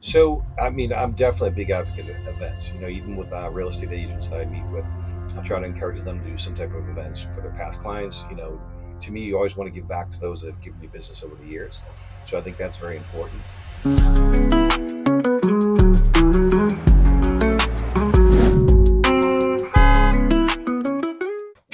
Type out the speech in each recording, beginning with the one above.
So, I mean, I'm definitely a big advocate of events. Even with real estate agents that I meet with, I try to encourage them to do some type of events for their past clients. To me, you always want to give back to those that have given you business over the years. So I think that's very important.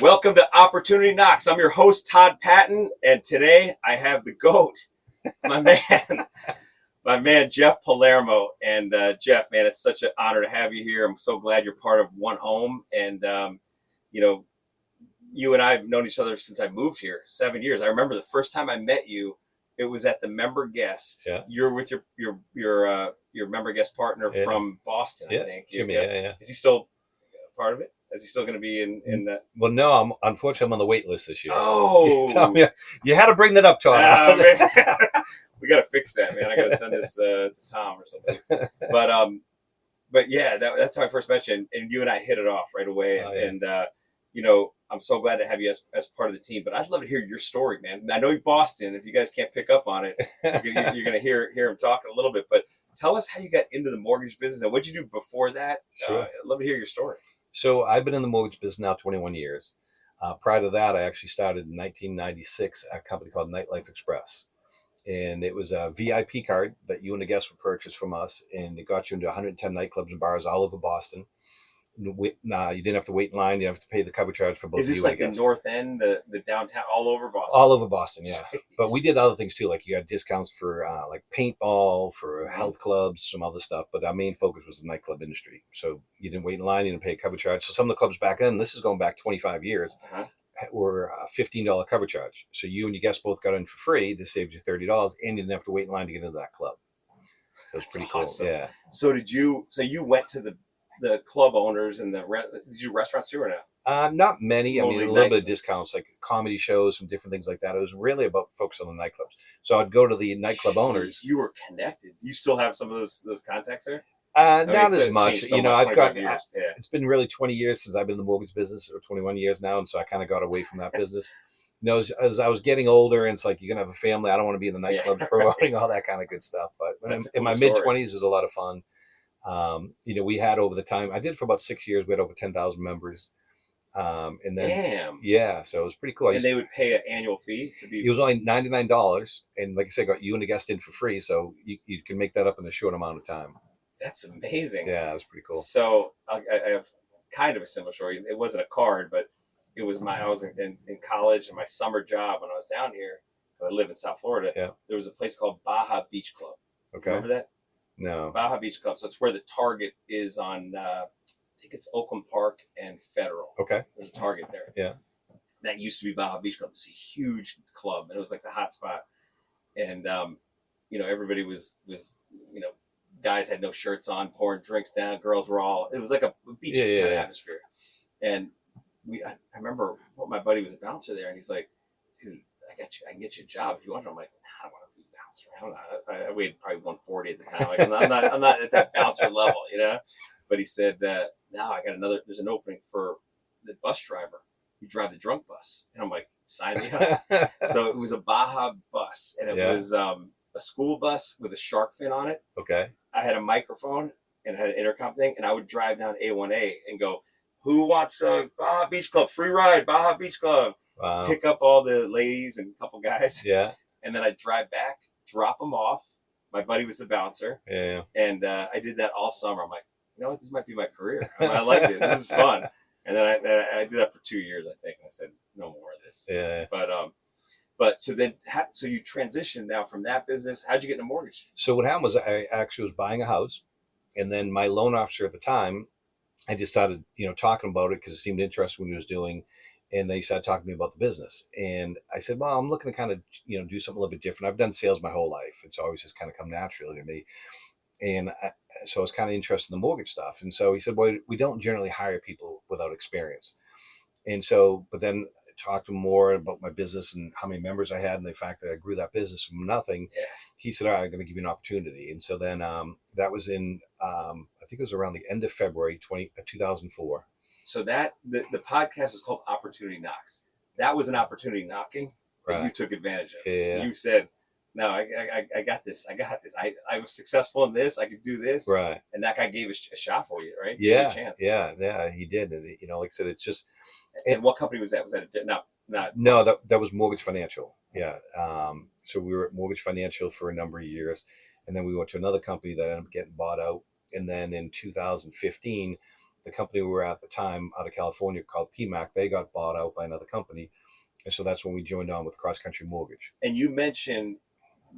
Welcome to Opportunity Knocks. I'm your host, Todd Patton, and today I have the GOAT, my man, Jeff Palermo. And Jeff, man, it's such an honor to have you here. I'm so glad you're part of One Home. And, you and I have known each other since I moved here, 7 years. I remember the first time I met you, it was at the member guest. Yeah. You're with your member guest partner from Boston, I think. Jimmy, yeah. Is he still part of it? Is he still going to be in that? Well, no, unfortunately, I'm on the wait list this year. Oh, you had to bring that up, Todd. We got to fix that, man. I got to send this to Tom or something. But yeah, that's how I first met you, and you and I hit it off right away. Oh, yeah. And I'm so glad to have you as part of the team. But I'd love to hear your story, man. I know you're Boston. If you guys can't pick up on it, you're going to hear him talking a little bit. But tell us how you got into the mortgage business and what you do before that. Sure. I'd love to hear your story. So I've been in the mortgage business now 21 years. Prior to that, I actually started in 1996 at a company called Nightlife Express. And it was a VIP card that you and the guests would purchase from us. And it got you into 110 nightclubs and bars all over Boston. You didn't have to wait in line. You didn't have to pay the cover charge for both of you. Is this like the North End, the downtown, all over Boston? All over Boston, yeah. But we did other things too. Like you got discounts for like paintball, for health clubs, some other stuff. But our main focus was the nightclub industry. So you didn't wait in line. You didn't pay a cover charge. So some of the clubs back then, this is going back 25 years, were a $15 cover charge. So you and your guests both got in for free. This saved you $30, and you didn't have to wait in line to get into that club. So it's pretty awesome. Cool. Yeah. So you went to the club owners and did you do restaurants too or no? Not many. I mean, a little bit of discounts, like comedy shows and different things like that. It was really about focus on the nightclubs. So I'd go to the nightclub owners. You were connected. You still have some of those contacts there? Not as much. I've got. It's been really 20 years since I've been in the mortgage business, or 21 years now, and so I kind of got away from that business. As I was getting older, and it's like you're gonna have a family. I don't want to be in the nightclubs promoting all that kind of good stuff. But in my mid-20s, it was a lot of fun. We had over the time. I did for about 6 years. We had over 10,000 members. And then, damn. Yeah, so it was pretty cool. And they would pay an annual fee to be. It was only $99, and like I said, got you and the guest in for free, so you can make that up in a short amount of time. That's amazing. Yeah, it was pretty cool. So I have kind of a similar story. It wasn't a card, but it was I was in college, and my summer job when I was down here. I live in South Florida. Yeah. There was a place called Baja Beach Club. Okay. Remember that? No. Baja Beach Club. So it's where the Target is on. I think it's Oakland Park and Federal. Okay. There's a Target there. Yeah. That used to be Baja Beach Club. It's a huge club, and it was like the hot spot. And everybody was guys had no shirts on, pouring drinks down. Girls were all. It was like a beach kind of atmosphere. And I remember my buddy was a bouncer there, and he's like, "Dude, I can get you a job if you want." I'm like, "I don't want to be a bouncer. I weighed probably 140 at the time. Like, I'm not at that bouncer level, But he said, "No, I got another. There's an opening for the bus driver. You drive the drunk bus." And I'm like, "Sign me up." So it was a Baja bus, and it was a school bus with a shark fin on it. Okay. I had a microphone and had an intercom thing, and I would drive down A1A and go, "Who wants a Baja Beach Club? Free ride, Baja Beach Club." Wow. Pick up all the ladies and a couple guys. Yeah. And then I'd drive back, drop them off. My buddy was the bouncer. Yeah. And I did that all summer. I'm like, you know what? This might be my career. I like this. This is fun. And then I did that for 2 years, I think. And I said, no more of this. Yeah. But so you transitioned now from that business. How'd you get into mortgage? So what happened was I actually was buying a house, and then my loan officer at the time, I just started, talking about it because it seemed interesting what he was doing. And they started talking to me about the business. And I said, well, I'm looking to kind of, do something a little bit different. I've done sales my whole life. It's always just kind of come naturally to me. And so I was kind of interested in the mortgage stuff. And so he said, well, we don't generally hire people without experience. And so, but then I talked to him more about my business and how many members I had and the fact that I grew that business from nothing. Yeah. He said, all right, I'm going to give you an opportunity. And so then that was in, I think it was around the end of February 2004. So that the podcast is called Opportunity Knocks. That was an opportunity knocking that you took advantage of. Yeah. You said, no, I got this. I got this. I was successful in this. I could do this. Right. And that guy gave a shot for you, right? Gave you a Yeah, chance. yeah, yeah. He did, and like I said, it's just And what company was that? Was that not no, Cross? that was Mortgage Financial. Yeah. So we were at Mortgage Financial for a number of years, and then we went to another company that ended up getting bought out. And then in 2015, the company we were at the time out of California called PMAC, they got bought out by another company, and so that's when we joined on with Cross Country Mortgage. And you mentioned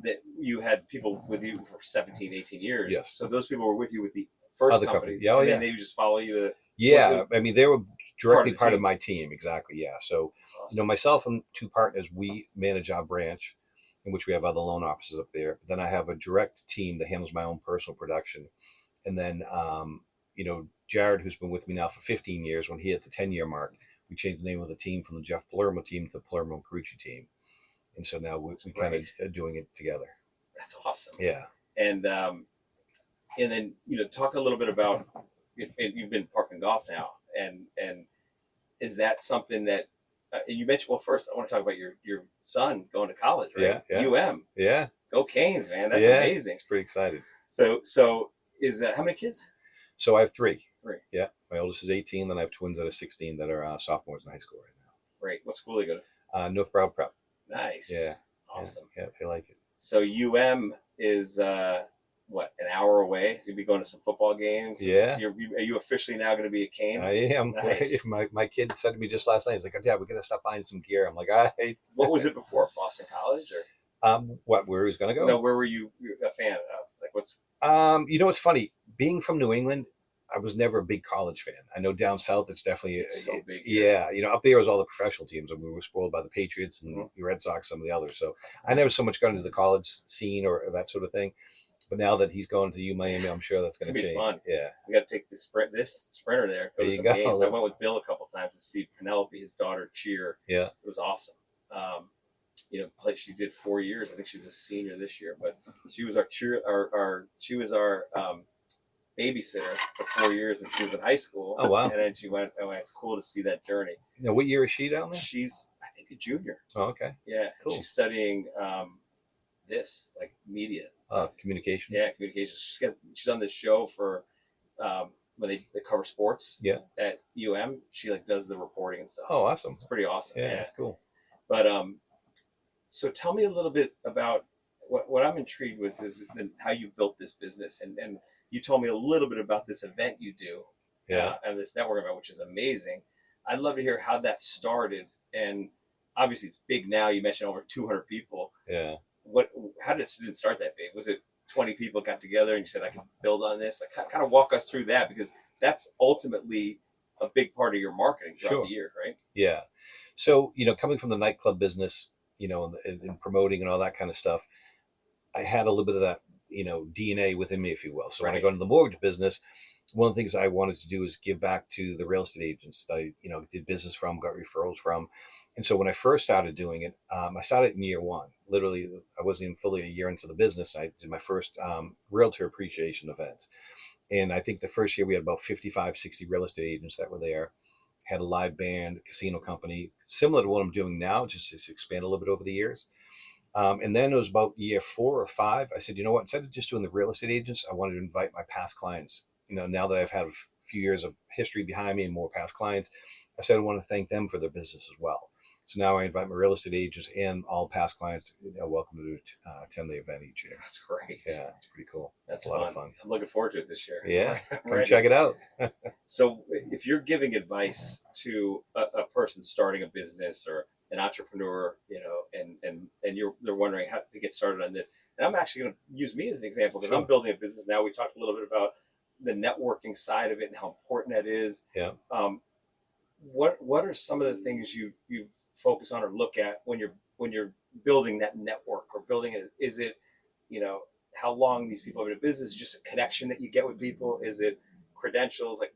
that you had people with you for 17, 18 years. Yes. So those people were with you with the first Other companies. company. Yeah, oh, and yeah. then they would just follow you. Yeah, I mean, they were directly part part of my team. Exactly. Yeah. So, Awesome. myself and two partners, we manage our branch, in which we have other loan officers up there. Then I have a direct team that handles my own personal production. And then, Jared, who's been with me now for 15 years, when he hit the 10-year mark, we changed the name of the team from the Jeff Palermo team to the Palermo and Carucci team. And so now we kind of are doing it together. That's awesome. Yeah. And then talk a little bit about, and you've been parking golf now, and is that something that and you mentioned? Well, first I want to talk about your son going to college, right? Yeah. UM. Yeah. Go Canes, man! That's amazing. It's pretty excited. So is how many kids? So I have three. Three. Yeah, my oldest is 18. Then I have twins that are 16 that are sophomores in high school right now. Great. What school do you go to? North Broward Prep. Nice. Yeah. Awesome. Yeah, they like it. So UM is what, an hour away? You'll be going to some football games. Yeah. Are you officially now going to be a Cane? I am. Nice. My kid said to me just last night, he's like, "Dad, we're gonna stop buying some gear." I'm like, "I." What was it before? Boston College or? Where he was gonna go? No, where were you a fan of? Like what's? It's funny. Being from New England, I was never a big college fan. I know down south it's definitely so big. Yeah, up there was all the professional teams, and we were spoiled by the Patriots and the Red Sox, some of the others. So I never so much got into the college scene or that sort of thing. But now that he's going to UMiami, I'm sure that's going to change. Fun. Yeah, we got to take this sprinter there. Go to some games. I went with Bill a couple times to see Penelope, his daughter, cheer. Yeah, it was awesome. She did 4 years. I think she's a senior this year, but she was she was our babysitter for 4 years when she was in high school. Oh wow! And then she went. Oh, it's cool to see that journey. Now, what year is she down there? She's, I think, a junior. Oh, okay. Yeah, cool. She's studying like media. Communication. Yeah, communications. She's on this show for when they cover sports. Yeah. At UM, she does the reporting and stuff. Oh, awesome! It's pretty awesome. Yeah, that's cool. But so tell me a little bit about what I'm intrigued with is how you built this business, and you told me a little bit about this event you do. Yeah. And this network event, which is amazing. I'd love to hear how that started, and obviously it's big now. You mentioned over 200 people. Yeah. How did it start that big? Was it 20 people got together and you said, I can build on this? Kind of walk us through that, because that's ultimately a big part of your marketing throughout the year, right? Yeah. So, coming from the nightclub business, and promoting and all that kind of stuff, I had a little bit of that, DNA within me, if you will. So when I got into the mortgage business, one of the things I wanted to do is give back to the real estate agents that I, did business from, got referrals from. And so when I first started doing it, I started in year one. Literally, I wasn't even fully a year into the business. I did my first realtor appreciation event. And I think the first year we had about 55, 60 real estate agents that were there, had a live band, casino company, similar to what I'm doing now, just expand a little bit over the years. And then it was about year 4 or 5. I said, you know what, instead of just doing the real estate agents, I wanted to invite my past clients. Now that I've had a few years of history behind me and more past clients, I said I want to thank them for their business as well. So now I invite my real estate agents and all past clients, welcome to attend the event each year. That's great. Yeah, it's pretty cool. That's a lot of fun. I'm looking forward to it this year. Yeah, come check it out. So if you're giving advice to a person starting a business or an entrepreneur, and they're wondering how to get started on this, and I'm actually going to use me as an example because I'm building a business now. We talked a little bit about the networking side of it and how important that is. Yeah. What are some of the things you focus on or look at when you're building that network or building it? Is it, how long these people have been in business, just a connection that you get with people? Is it credentials? Like,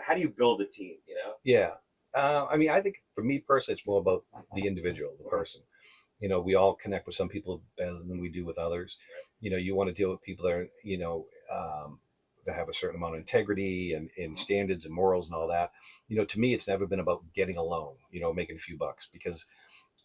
how do you build a team, Yeah. I think for me personally, it's more about the individual, the person. We all connect with some people better than we do with others. You want to deal with people that are, that have a certain amount of integrity and standards and morals and all that. To me, it's never been about getting a loan, making a few bucks, because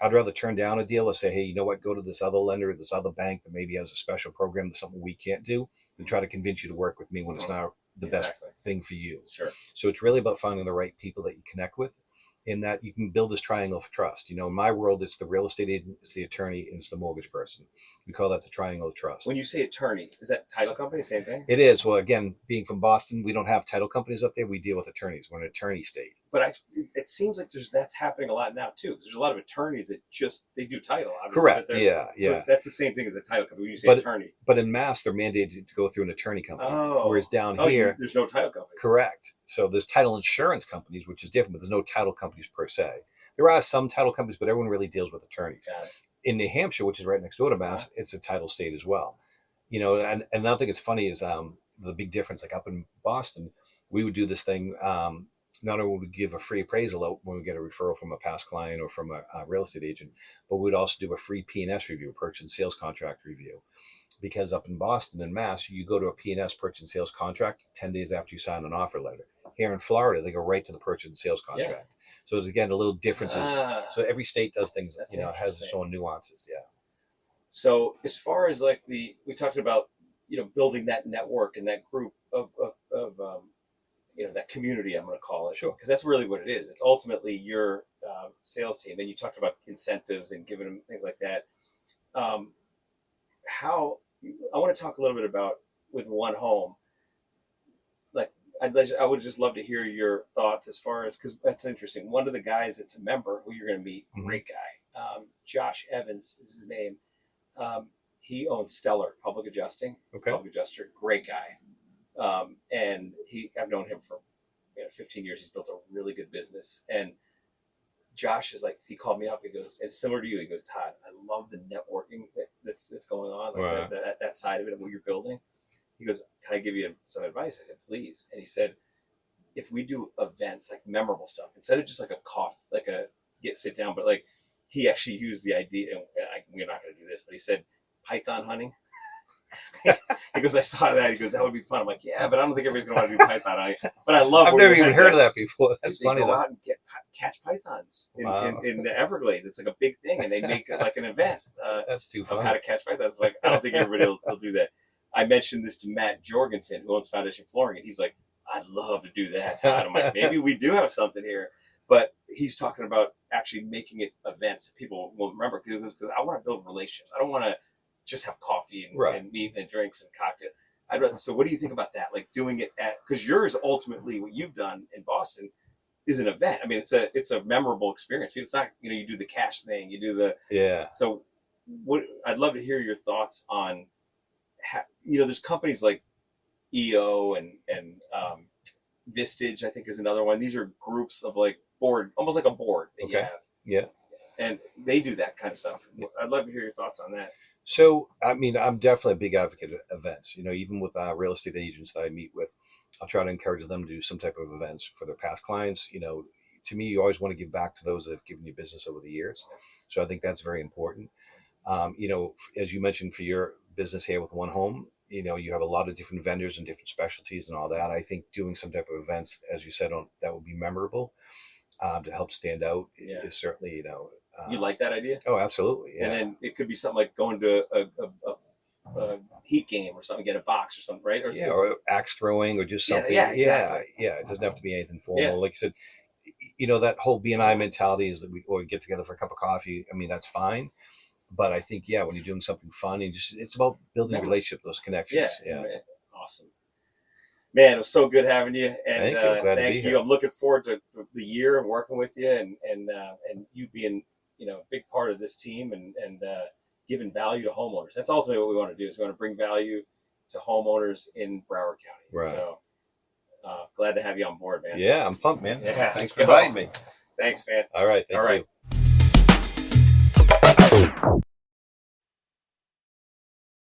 I'd rather turn down a deal or say, hey, you know what, go to this other lender, this other bank that maybe has a special program that's something we can't do, than try to convince you to work with me when it's not the best thing for you. Sure. So it's really about finding the right people that you connect with, in that you can build this triangle of trust. In my world, it's the real estate agent, it's the attorney, and it's the mortgage person. We call that the triangle of trust. When you say attorney, is that title company, same thing? It is. Well, again, being from Boston, we don't have title companies up there. We deal with attorneys. We're an attorney state. But it seems like that's happening a lot now too. Because there's a lot of attorneys that they do title. Obviously, correct. Yeah. So that's the same thing as a title company when you say attorney. But in Mass, they're mandated to go through an attorney company. Oh. Whereas down here, there's no title companies. Correct. So there's title insurance companies, which is different, but there's no title companies per se. There are some title companies, but everyone really deals with attorneys. Got it. In New Hampshire, which is right next door to Mass, it's a title state as well. And another thing that's funny is the big difference. Like up in Boston, we would do this thing. Not only would we give a free appraisal out when we get a referral from a past client or from a real estate agent, but we'd also do a free P&S review, purchase and sales contract review. Because up in Boston and Mass, you go to a P&S purchase and sales contract 10 days after you sign an offer letter. Here in Florida, they go right to the purchase and sales contract. Yeah. So there's, again, a little differences. So every state does things, has its own nuances. Yeah. So as far as we talked about, building that network and that group of that community, I'm going to call it. Sure. Because that's really what it is. It's ultimately your sales team. And you talked about incentives and giving them things like that. How I want to talk a little bit about with One Home. I would just love to hear your thoughts as far as, because that's interesting. One of the guys that's a member who you're going to meet, great guy, Josh Evans is his name. He owns Stellar Public Adjusting. Okay. Public adjuster, great guy. And I've known him for 15 years. He's built a really good business. And Josh is he called me up. He goes, and similar to you, he goes, Todd, I love the networking that's going on, right. that side of it and what you're building. He goes, can I give you some advice? I said, please. And he said, if we do events, memorable stuff, instead of just a cough, sit down, but he actually used the idea, and we're not going to do this, but he said, python hunting. He goes, I saw that. He goes, that would be fun. I'm like, yeah, but I don't think everybody's going to want to do python hunting. But I love. I've never even heard of that before. That's funny. They go out and catch pythons in the Everglades. It's a big thing, and they make it an event. That's too fun. How to catch pythons. I don't think everybody will do that. I mentioned this to Matt Jorgensen, who owns Foundation Flooring, and he's like, I'd love to do that, Todd. I'm like, maybe we do have something here. But he's talking about actually making it events that people will remember, because I want to build relationships. I don't want to just have coffee and meat and drinks and cocktail. So what do you think about that? Doing it because yours, ultimately, what you've done in Boston is an event. I mean, it's a memorable experience. It's not, you do the cash thing, you do the. Yeah. So I'd love to hear your thoughts on, there's companies like EO and Vistage, I think, is another one. These are groups of board, almost like a board that you have. Yeah. And they do that kind of stuff. I'd love to hear your thoughts on that. So, I mean, I'm definitely a big advocate of events. Even with real estate agents that I meet with, I'll try to encourage them to do some type of events for their past clients. To me, you always want to give back to those that have given you business over the years. So I think that's very important. As you mentioned, for your business here with One Home, you have a lot of different vendors and different specialties and all that. I think doing some type of events, as you said, that would be memorable to help stand out is certainly, you like that idea? Oh, absolutely. Yeah. And then it could be something like going to a Heat game or something, get a box or something, right? Or axe throwing or just something. Yeah, exactly. Yeah. It doesn't have to be anything formal. Yeah. Like I said, that whole BNI mentality is that we get together for a cup of coffee. I mean, that's fine. But I think, when you're doing something fun, it's about building relationships, those connections. Yeah. Man. Awesome. Man, it was so good having you. And thank you. I'm looking forward to the year and working with you and you being, a big part of this team and giving value to homeowners. That's ultimately what we want to do, is we want to bring value to homeowners in Broward County. Right. So glad to have you on board, man. Yeah, I'm pumped, man. Yeah, thanks for inviting me. Thanks, man. All right. Thank you.